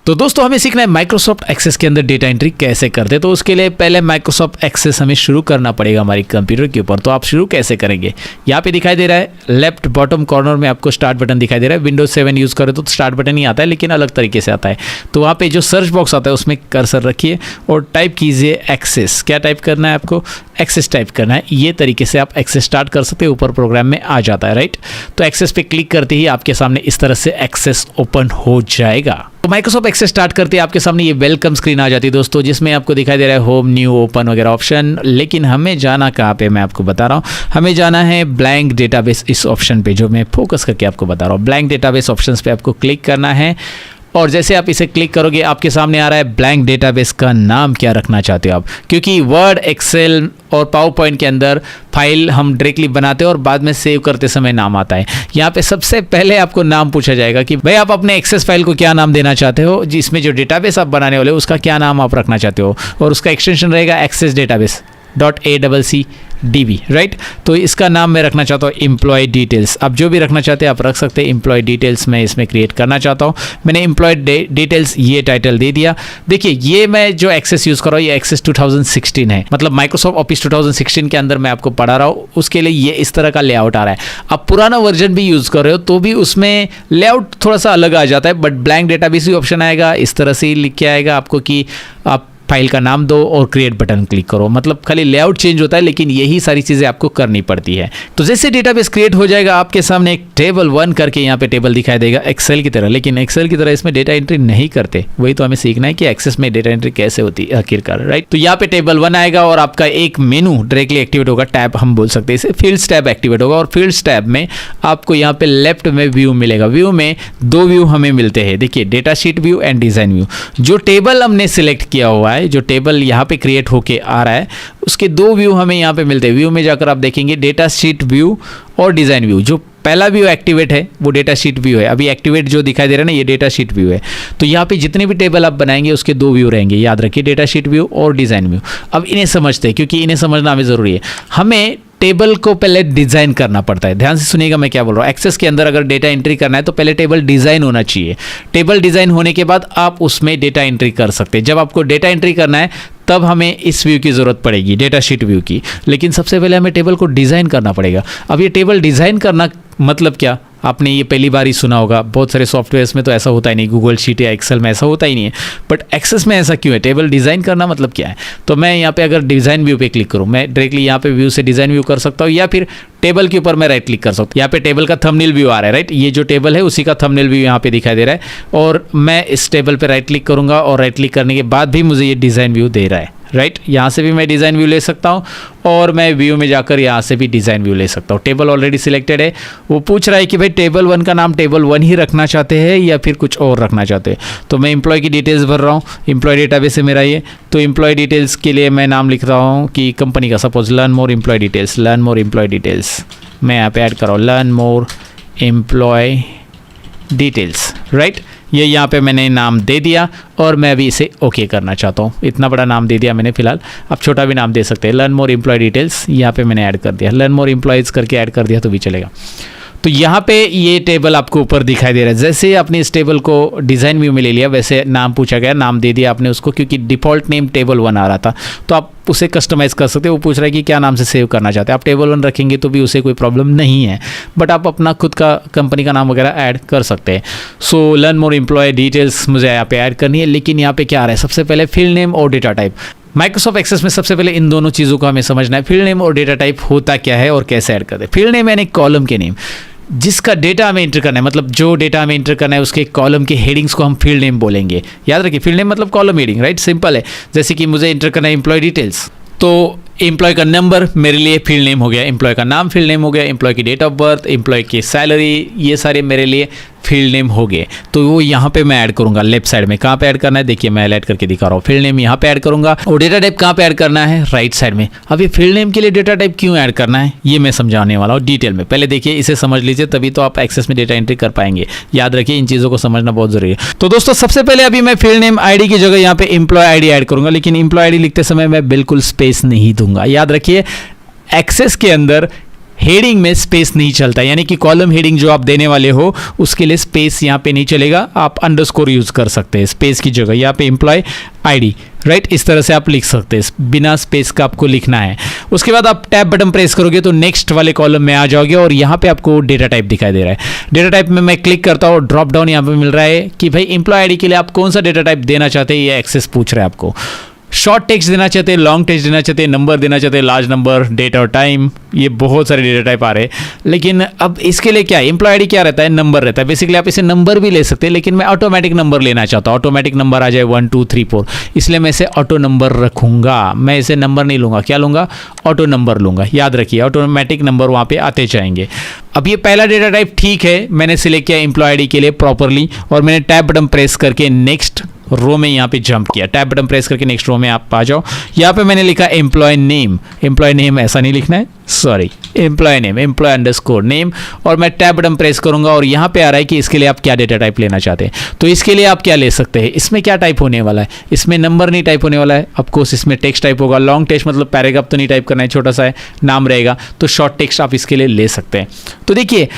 तो दोस्तों हमें सीखना है माइक्रोसॉफ्ट एक्सेस के अंदर डेटा एंट्री कैसे करते हैं। तो उसके लिए पहले माइक्रोसॉफ्ट एक्सेस हमें शुरू करना पड़ेगा हमारी कंप्यूटर के ऊपर। तो आप शुरू कैसे करेंगे, यहाँ पे दिखाई दे रहा है लेफ्ट बॉटम कॉर्नर में आपको स्टार्ट बटन दिखाई दे रहा है। विंडोज 7 यूज़ करें तो स्टार्ट बटन ही आता है, लेकिन अलग तरीके से आता है। तो वहाँ पे जो सर्च बॉक्स आता है उसमें कर्सर रखिए और टाइप कीजिए एक्सेस। क्या टाइप करना है आपको? एक्सेस टाइप करना है। ये तरीके से आप एक्सेस स्टार्ट कर सकते हैं, ऊपर प्रोग्राम में आ जाता है, राइट। तो एक्सेस पे क्लिक करते ही आपके सामने इस तरह से एक्सेस ओपन हो जाएगा। तो माइक्रोसॉफ्ट एक्सेस स्टार्ट करते ही आपके सामने ये वेलकम स्क्रीन आ जाती है दोस्तों, जिसमें आपको दिखाई दे रहा है होम, न्यू, ओपन वगैरह ऑप्शन। लेकिन हमें जाना कहाँ पे, मैं आपको बता रहा हूँ। हमें जाना है ब्लैंक डेटाबेस, इस ऑप्शन पे जो मैं फोकस करके आपको बता रहा हूँ। ब्लैंक डेटाबेस ऑप्शंस पे आपको क्लिक करना है और जैसे आप इसे क्लिक करोगे आपके सामने आ रहा है ब्लैंक डेटाबेस का नाम क्या रखना चाहते हो आप, क्योंकि वर्ड, एक्सेल और पावर पॉइंट के अंदर फाइल हम डायरेक्टली बनाते हैं और बाद में सेव करते समय नाम आता है। यहाँ पे सबसे पहले आपको नाम पूछा जाएगा कि भाई आप अपने एक्सेस फाइल को क्या नाम देना चाहते हो, जिसमें जो डेटाबेस आप बनाने वाले हो उसका क्या नाम आप रखना चाहते हो, और उसका एक्सटेंशन रहेगा एक्सेस डेटाबेस .ACCDB, राइट। तो इसका नाम मैं रखना चाहता हूँ एम्प्लॉय डिटेल्स। आप जो भी रखना चाहते हैं आप रख सकते हैं। एम्प्लॉय डिटेल्स मैं इसमें क्रिएट करना चाहता हूँ। मैंने एम्प्लॉय डिटेल्स ये टाइटल दे दिया। देखिए ये मैं जो एक्सेस यूज़ कर रहा हूँ ये एक्सेस 2016 है, मतलब माइक्रोसॉफ्ट ऑफिस 2016 के अंदर मैं आपको पढ़ा रहा हूँ। उसके लिए ये इस तरह का लेआउट आ रहा है। आप पुराना वर्जन भी यूज़ कर रहे हो तो भी उसमें लेआउट थोड़ा सा अलग आ जाता है, बट ब्लैंक डेटाबेस भी ऑप्शन आएगा, इस तरह से ही लिख के आएगा आपको कि आप फाइल का नाम दो और क्रिएट बटन क्लिक करो। मतलब खाली लेआउट चेंज होता है, लेकिन यही सारी चीज़ें आपको करनी पड़ती है। तो जैसे डेटाबेस क्रिएट हो जाएगा आपके सामने एक टेबल 1 करके यहाँ पे टेबल दिखाई देगा एक्सेल की तरह, लेकिन एक्सेल की तरह इसमें डेटा एंट्री नहीं करते। वही तो हमें सीखना है कि एक्सेस में डेटा एंट्री कैसे होती है आखिरकार, राइट। तो यहाँ पे टेबल 1 आएगा और आपका एक मेनू डायरेक्टली एक्टिवेट होगा। टैब हम बोल सकते हैं इसे, फील्ड्स टैब एक्टिवेट होगा और फील्ड्स टैब में आपको यहाँ पे लेफ्ट में व्यू मिलेगा। व्यू में 2 व्यू हमें मिलते हैं, देखिए data sheet view and design view. जो टेबल हमने सिलेक्ट किया हुआ है, जो टेबल यहाँ पे क्रिएट होके आ रहा है, उसके 2 व्यू हमें यहाँ पे मिलते हैं। व्यू में जाकर आप देखेंगे डेटा शीट व्यू और डिजाइन व्यू। जो पहला व्यू एक्टिवेट है वो डेटा शीट व्यू है। अभी एक्टिवेट जो दिखाई दे रहा है ना ये डेटा शीट व्यू है। तो यहाँ पे जितने भी टेबल आप बनाएंगे उसके 2 व्यू रहेंगे, याद रखिए, डेटा शीट व्यू और डिजाइन व्यू। अब इन्हें समझते हैं, क्योंकि इन्हें समझना हमें ज़रूरी है। हमें टेबल को पहले डिज़ाइन करना पड़ता है। ध्यान से सुनिएगा मैं क्या बोल रहा हूँ। एक्सेस के अंदर अगर डेटा एंट्री करना है तो पहले टेबल डिज़ाइन होना चाहिए। टेबल डिज़ाइन होने के बाद आप उसमें डेटा एंट्री कर सकते हैं। जब आपको डेटा एंट्री करना है तब हमें इस व्यू की ज़रूरत पड़ेगी, डेटा शीट व्यू की। लेकिन सबसे पहले हमें टेबल को डिज़ाइन करना पड़ेगा। अब ये टेबल डिज़ाइन करना मतलब क्या, आपने ये पहली बार ही सुना होगा। बहुत सारे सॉफ्टवेयर्स में तो ऐसा होता ही नहीं, गूगल शीट या एक्सेल में ऐसा होता ही नहीं है, बट एक्सेस में ऐसा क्यों है? टेबल डिज़ाइन करना मतलब क्या है? तो मैं यहाँ पे अगर डिज़ाइन व्यू पे क्लिक करूँ, मैं डायरेक्टली यहाँ पे व्यू से डिज़ाइन व्यू कर सकता हूँ, या फिर टेबल के ऊपर मैं राइट क्लिक कर सकता हूँ। यहाँ पे टेबल का थंबनेल व्यू आ रहा है, राइट। ये जो टेबल है उसी का थंबनेल व्यू यहाँ पे दिखाई दे रहा है और मैं इस टेबल पे राइट क्लिक करूँगा और राइट क्लिक करने के बाद भी मुझे ये डिज़ाइन व्यू दे रहा है, राइट। यहाँ से भी मैं डिज़ाइन व्यू ले सकता हूँ और मैं व्यू में जाकर यहाँ से भी डिज़ाइन व्यू ले सकता हूँ। टेबल ऑलरेडी सिलेक्टेड है। वो पूछ रहा है कि भाई टेबल 1 का नाम टेबल 1 ही रखना चाहते हैं या फिर कुछ और रखना चाहते हैं। तो मैं एम्प्लॉय की डिटेल्स भर रहा हूँ। एम्प्लॉय डेटाबेस है मेरा ये। तो एम्प्लॉय डिटेल्स के लिए मैं नाम लिख रहा हूँ कि कंपनी का, suppose learn more employ details. Learn more employ details मैं यहाँ पे ऐड कर रहा हूँ, learn more employ details, right. ये यहाँ पे मैंने नाम दे दिया और मैं अभी इसे ओके करना चाहता हूँ। इतना बड़ा नाम दे दिया मैंने फिलहाल, आप छोटा भी नाम दे सकते हैं। लर्न मोर एम्प्लॉय डिटेल्स यहाँ पे मैंने ऐड कर दिया, लर्न मोर एम्प्लॉयज़ करके ऐड कर दिया तो भी चलेगा। तो यहाँ पे ये टेबल आपको ऊपर दिखाई दे रहा है। जैसे ही आपने इस टेबल को डिज़ाइन व्यू में ले लिया, वैसे नाम पूछा गया, नाम दे दिया आपने उसको, क्योंकि डिफ़ॉल्ट नेम टेबल 1 आ रहा था। तो आप उसे कस्टमाइज़ कर सकते हो। वो पूछ रहा है कि क्या नाम से सेव करना चाहते हैं। आप टेबल 1 रखेंगे तो भी उसे कोई प्रॉब्लम नहीं है, बट आप अपना खुद का कंपनी का नाम वगैरह ऐड कर सकते हैं। So learn more employ details मुझे यहाँ पे ऐड करनी है। लेकिन यहाँ पे क्या आ रहा है, सबसे पहले फील्ड नेम और डेटा टाइप। माइक्रोसॉफ्ट एक्सेस में सबसे पहले इन दोनों चीज़ों को हमें समझना है। फील्ड नेम और डेटा टाइप होता क्या है और कैसे ऐड करते हैं। फील्ड नेम यानी कॉलम के नेम, जिसका डेटा हमें एंटर करना है, मतलब जो डेटा हमें एंटर करना है उसके कॉलम के हेडिंग्स को हम फील्ड नेम बोलेंगे। याद रखिए, फील्ड नेम मतलब कॉलम हेडिंग, राइट। सिंपल है। जैसे कि मुझे एंटर करना है एम्प्लॉय डिटेल्स, तो एम्प्लॉय का नंबर मेरे लिए फील्ड नेम हो गया, एम्प्लॉय का नाम फील्ड नेम हो गया, एम्प्लॉय की डेट ऑफ बर्थ, एम्प्लॉय की सैलरी, ये सारे मेरे लिए फील्ड नेम हो गए। तो वो यहाँ पे मैं ऐड करूँगा लेफ्ट साइड में। कहाँ पे ऐड करना है, देखिए मैं ऐड करके दिखा रहा हूँ। फील्ड नेम यहाँ पे ऐड करूँगा और डेटा टाइप कहाँ पे ऐड करना है, राइट साइड में। अब ये फील्ड नेम के लिए डेटा टाइप क्यों ऐड करना है ये मैं समझाने वाला हूँ डिटेल में। पहले देखिए, इसे समझ लीजिए, तभी तो आप एक्सेस में डेटा एंट्री कर पाएंगे। याद रखिए, इन चीज़ों को समझना बहुत जरूरी है। तो दोस्तों सबसे पहले अभी मैं फील्ड नेम आईडी की जगह यहाँ पे एम्प्लॉय आईडी ऐड करूँगा, लेकिन एम्प्लॉय आईडी लिखते समय मैं बिल्कुल स्पेस नहीं दूंगा। याद रखिए, एक्सेस के अंदर हेडिंग में स्पेस नहीं चलता, यानी कि कॉलम हेडिंग जो आप देने वाले हो उसके लिए स्पेस यहाँ पे नहीं चलेगा, आप अंडरस्कोर यूज कर सकते हैं स्पेस की जगह। यहाँ पे एम्प्लॉय आईडी, राइट, इस तरह से आप लिख सकते हैं, बिना स्पेस का आपको लिखना है। उसके बाद आप टैब बटन प्रेस करोगे तो नेक्स्ट वाले कॉलम में आ जाओगे और यहाँ पे आपको डेटा टाइप दिखाई दे रहा है। डेटा टाइप में मैं क्लिक करता हूँ, ड्रॉप डाउन यहाँ पे मिल रहा है कि भाई एम्प्लॉय आईडी के लिए आप कौन सा डेटा टाइप देना चाहते हैं, ये एक्सेस पूछ रहा है आपको। शॉर्ट टेक्स्ट देना चाहते हैं, लॉन्ग टेक्स्ट देना चाहते हैं, नंबर देना चाहते हैं, लार्ज नंबर, डेट और टाइम, ये बहुत सारे डेटा टाइप आ रहे हैं। लेकिन अब इसके लिए क्या है, एम्प्लॉय आईडी क्या रहता है, नंबर रहता है। बेसिकली आप इसे नंबर भी ले सकते हैं, लेकिन मैं ऑटोमेटिक नंबर लेना चाहता हूँ, ऑटोमेटिक नंबर आ जाए 1 2 3 4, इसलिए मैं इसे ऑटो नंबर रखूंगा। मैं इसे नंबर नहीं लूंगा, क्या लूंगा, ऑटो नंबर लूंगा। याद रखिए ऑटोमेटिक नंबर वहाँ पे आते जाएंगे। अब ये पहला डेटा टाइप ठीक है, मैंने सिलेक्ट किया एम्प्लॉय आईडी के लिए प्रॉपरली और मैंने टैब बटन प्रेस करके नेक्स्ट रो में यहाँ पे जंप किया। टैब बटन प्रेस करके नेक्स्ट रो में आप आ जाओ। यहाँ पे मैंने लिखा एम्प्लॉय नेम, एम्प्लॉय नेम ऐसा नहीं लिखना है, sorry, employ name, employ underscore name, और मैं टैब बटन प्रेस करूंगा और यहाँ पे आ रहा है कि इसके लिए आप क्या डेटा टाइप लेना चाहते हैं। तो इसके लिए आप क्या ले सकते हैं, इसमें क्या टाइप होने वाला है, इसमें नंबर नहीं टाइप होने वाला है, ऑफकोर्स इसमें टेक्स्ट टाइप होगा। लॉन्ग टेक्स्ट मतलब पैराग्राफ तो नहीं टाइप करना है, छोटा सा है, नाम रहेगा, तो शॉर्ट टेक्स्ट आप इसके लिए ले सकते हैं। तो देखिए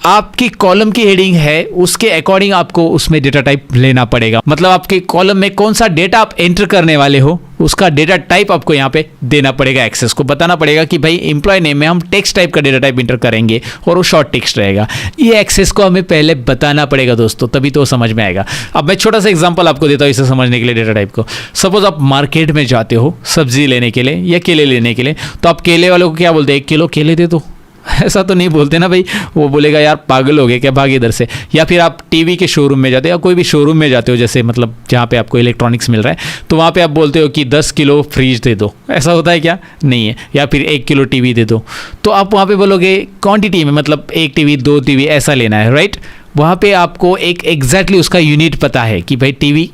आपकी कॉलम की हेडिंग है उसके अकॉर्डिंग आपको उसमें डेटा टाइप लेना पड़ेगा। मतलब आपके कॉलम में कौन सा डेटा आप एंटर करने वाले हो उसका डेटा टाइप आपको यहाँ पे देना पड़ेगा। एक्सेस को बताना पड़ेगा कि भाई एम्प्लॉय नेम में हम टेक्स्ट टाइप का डेटा टाइप एंटर करेंगे और वो शॉर्ट टेक्स्ट रहेगा। ये एक्सेस को हमें पहले बताना पड़ेगा दोस्तों, तभी तो समझ में आएगा। अब मैं छोटा सा एग्जांपल आपको देता हूँ इसे समझने के लिए डेटा टाइप को। सपोज आप मार्केट में जाते हो सब्जी लेने के लिए या केले लेने के लिए, तो आप केले वालों को क्या बोलते हैं, 1 किलो केले दे दो, ऐसा तो नहीं बोलते ना भाई, वो बोलेगा यार पागल हो गए क्या, भाग इधर से। या फिर आप टीवी के शोरूम में जाते हो या कोई भी शोरूम में जाते हो, जैसे मतलब जहाँ पे आपको इलेक्ट्रॉनिक्स मिल रहा है, तो वहाँ पे आप बोलते हो कि 10 किलो फ्रिज दे दो, ऐसा होता है क्या, नहीं है। या फिर 1 किलो टीवी दे दो, तो आप वहाँ पे बोलोगे क्वांटिटी में, मतलब 1 टीवी 2 टीवी ऐसा लेना है, राइट। वहाँ पे आपको एक एग्जैक्टली उसका यूनिट पता है कि भाई टीवी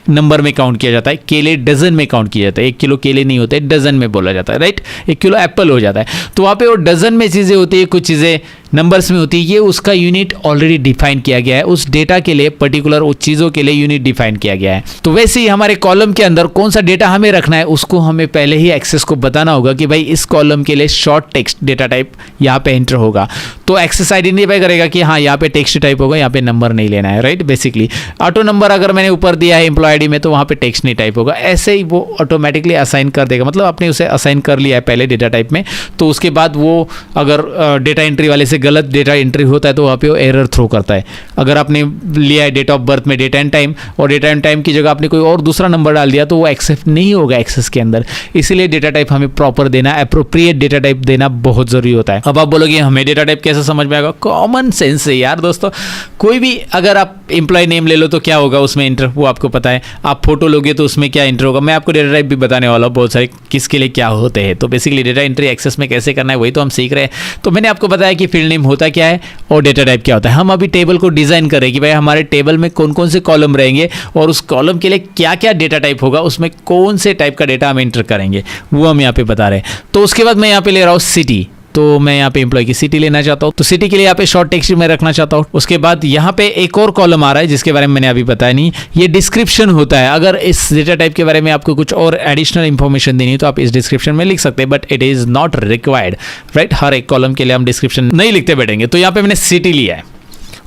नंबर में काउंट किया जाता है, केले डजन में काउंट किया जाता है। 1 किलो केले नहीं होते, डजन में बोला जाता है, राइट। 1 किलो एप्पल हो जाता है, तो वहाँ पे वो डजन में चीज़ें होती है, कुछ चीज़ें नंबर्स में होती है। ये उसका यूनिट ऑलरेडी डिफाइन किया गया है, उस डेटा के लिए पर्टिकुलर उस चीज़ों के लिए यूनिट डिफाइन किया गया है। तो वैसे ही हमारे कॉलम के अंदर कौन सा डेटा हमें रखना है उसको हमें पहले ही एक्सेस को बताना होगा कि भाई इस कॉलम के लिए शॉर्ट टेक्स्ट डेटा टाइप यहाँ पे एंटर होगा। तो एक्सेस आइडेंटिफाई करेगा कि हाँ यहाँ पे टेक्स्ट टाइप होगा, यहाँ पे नंबर नहीं लेना है, राइट। बेसिकली ऑटो नंबर अगर मैंने ऊपर दिया है एम्प्लॉय आईडी में, तो वहाँ पे टेक्स्ट नहीं टाइप होगा, ऐसे ही वो ऑटोमेटिकली असाइन कर देगा। मतलब आपने उसे असाइन कर लिया है पहले डेटा टाइप में, तो उसके बाद वो अगर डेटा एंट्री वाले से गलत डेटा एंट्री होता है तो वहाँ पे वो एरर थ्रो करता है। अगर आपने लिया है डेट ऑफ बर्थ में डेट एंड टाइम, और डेट एंड टाइम की जगह आपने कोई और दूसरा नंबर डाल दिया, तो वो एक्सेप्ट नहीं होगा एक्सेस के अंदर। इसीलिए डेटा टाइप हमें प्रॉपर देना, एप्रोप्रिएट डेटा टाइप देना बहुत जरूरी होता है। अब आप बोलोगे हमें डेटा टाइप कैसे समझ में आएगा, कॉमन सेंस है यार दोस्तों। कोई भी अगर आप एम्प्लॉय नेम ले लो तो क्या होगा उसमें एंटर, वो आपको पता है। आप फोटो लोगे तो उसमें क्या एंटर होगा, मैं आपको डेटा टाइप भी बताने वाला हूँ बहुत सारे किसके लिए क्या होते हैं। तो बेसिकली डेटा एंट्री एक्सेस में कैसे करना है वही तो हम सीख रहे हैं। तो मैंने आपको बताया कि फील्ड नेम होता क्या है और डेटा टाइप क्या होता है। हम अभी टेबल को डिजाइन करें कि भाई हमारे टेबल में कौन कौन से कॉलम रहेंगे और उस कॉलम के लिए क्या क्या डेटा टाइप होगा, उसमें कौन से टाइप का डेटा हम एंटर करेंगे, वो हम यहाँ पे बता रहे हैं। तो उसके बाद मैं यहाँ पे ले रहा हूँ सिटी, तो मैं यहाँ पे एम्प्लॉय की सिटी लेना चाहता हूँ, तो सिटी के लिए यहाँ पे शॉर्ट टेक्स्ट में रखना चाहता हूँ। उसके बाद यहाँ पे एक और कॉलम आ रहा है जिसके बारे में मैंने अभी बताया नहीं, ये डिस्क्रिप्शन होता है। अगर इस डेटा टाइप के बारे में आपको कुछ और एडिशनल इंफॉर्मेशन देनी है तो आप इस डिस्क्रिप्शन में लिख सकते हैं, but it is not required, right. हर एक कॉलम के लिए हम डिस्क्रिप्शन नहीं लिखते बैठेंगे। तो यहाँ पे मैंने सिटी लिया है,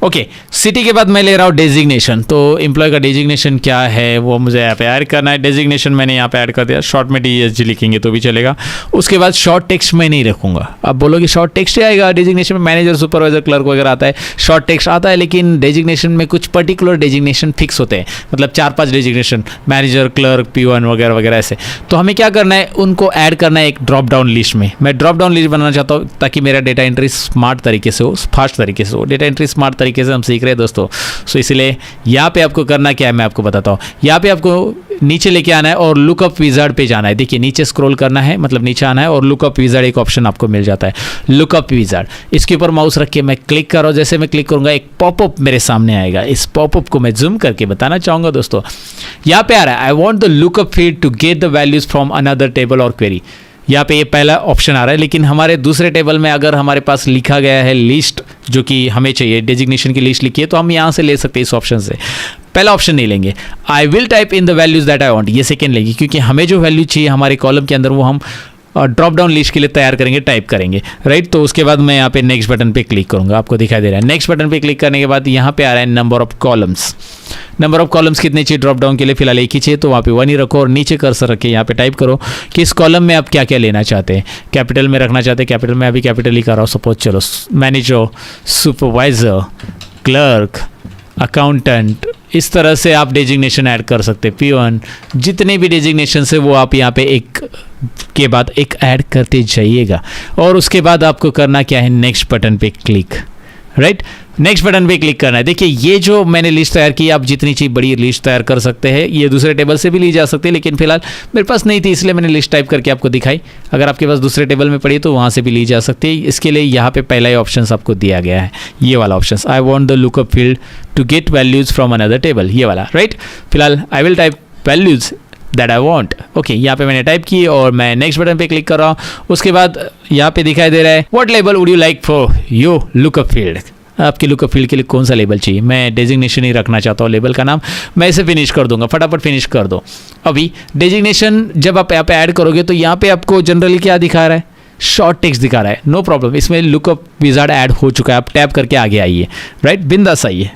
ओके। सिटी के बाद मैं ले रहा हूँ डेजिग्नेशन, तो एम्प्लॉय का डेजिग्नेशन क्या है वो मुझे यहाँ पे ऐड करना है। डेजिग्नेशन मैंने यहाँ पे ऐड कर दिया, शॉर्ट में DSG लिखेंगे तो भी चलेगा। उसके बाद शॉर्ट टेक्स्ट में नहीं रखूंगा। अब बोलोगे शॉर्ट टेक्स्ट आएगा डेजिग्नेशन में, मैनेजर सुपरवाइजर क्लर्क वगैरह आता है, शॉर्ट टेक्स्ट आता है, लेकिन डेजिग्नेशन में कुछ पर्टिकुलर डेजिग्नेशन फिक्स होते हैं, मतलब 4-5 डेजिग्नेशन, मैनेजर क्लर्क P1 वगैरह वगैरह ऐसे। तो हमें क्या करना है, उनको ऐड करना है एक ड्रॉप डाउन लिस्ट में। मैं ड्रॉप डाउन लिस्ट बनाना चाहता हूँ ताकि मेरा डेटा एंट्री स्मार्ट तरीके से हो, फास्ट तरीके से हो। डेटा एंट्री स्मार्ट तरीके से हम सीख रहे हैं दोस्तों। सो इसलिए यहाँ पे आपको करना क्या है मैं आपको बताता हूँ। यहाँ पे आपको नीचे लेके आना है और लुकअप विजार्ड पे जाना है। देखिए नीचे स्क्रॉल करना है, मतलब नीचे आना है और लुकअप विजार्ड एक ऑप्शन आपको मिल जाता है, लुकअप विजार्ड। इसके ऊपर माउस रख के मैं क्लिक कर रहा हूँ, जैसे मैं क्लिक करूंगा एक पॉपअप मेरे सामने आएगा। इस पॉपअप को मैं जूम करके बताना चाहूंगा दोस्तों। यहाँ पे आ रहा है I want the lookup field to get the values from another table और क्वेरी। यहाँ पे ये पहला ऑप्शन आ रहा है, लेकिन हमारे दूसरे टेबल में अगर हमारे पास लिखा गया है लिस्ट जो कि हमें चाहिए, डेजिग्नेशन की लिस्ट लिखी है, तो हम यहाँ से ले सकते हैं इस ऑप्शन से। पहला ऑप्शन नहीं लेंगे, आई will type in the values that I want, ये सेकंड लेंगे, क्योंकि हमें जो वैल्यू चाहिए हमारे कॉलम के अंदर वो हम ड्रॉप डाउन लिस्ट के लिए तैयार करेंगे, टाइप करेंगे, राइट। तो उसके बाद मैं यहाँ पे नेक्स्ट बटन पे क्लिक करूँगा, आपको दिखाई दे रहा है। नेक्स्ट बटन पे क्लिक करने के बाद यहाँ पे आ रहा है number of columns. Number of columns कितने चाहिए ड्रॉप डाउन के लिए? फिलहाल एक ही चाहिए, तो वहाँ पे 1 ही रखो और नीचे कर्सर रखे यहाँ पे टाइप करो कि इस कॉलम में आप क्या क्या लेना चाहते हैं। कैपिटल में रखना चाहते हैं, कैपिटल में अभी कैपिटल ही कर रहा हूँ सपोज, चलो मैनेजर, सुपरवाइजर, क्लर्क, अकाउंटेंट, इस तरह से आप डेजिग्नेशन ऐड कर सकते हैं। P1 जितने भी डेजिग्नेशन है वो आप यहाँ पे एक के बाद एक ऐड करते जाइएगा और उसके बाद आपको करना क्या है, नेक्स्ट बटन पे क्लिक, राइट। नेक्स्ट बटन पे क्लिक करना है। देखिए ये जो मैंने लिस्ट तैयार की, आप जितनी चाहिए बड़ी लिस्ट तैयार कर सकते हैं, ये दूसरे टेबल से भी ली जा सकती है, लेकिन फिलहाल मेरे पास नहीं थी इसलिए मैंने लिस्ट टाइप करके आपको दिखाई। अगर आपके पास दूसरे टेबल में पड़ी तो वहाँ से भी ली जा सकती है। इसके लिए यहाँ पे पहला ही ऑप्शन आपको दिया गया है, ये वाला option, I want the lookup field to get values from another table, ये वाला, राइट। फिलहाल I will type values that I want, okay. यहाँ पे मैंने टाइप की और मैं नेक्स्ट बटन पे क्लिक कर रहा हूँ। उसके बाद यहाँ पे दिखाई दे रहा है what label would you like for your lookup field, आपके लुकअप फील्ड के लिए कौन सा लेबल चाहिए। मैं डेजिग्नेशन ही रखना चाहता हूँ लेबल का नाम, मैं इसे फिनिश कर दूंगा, फटाफट फिनिश कर दो। अभी डेजिग्नेशन जब आप यहाँ पे ऐड करोगे तो यहाँ पे आपको जनरली क्या दिखा रहा है, शॉर्ट टेक्स्ट दिखा रहा है, नो प्रॉब्लम, इसमें लुकअप विजार्ड ऐड हो चुका है, आप टैप करके आगे आइए, राइट, बिंदास आइए।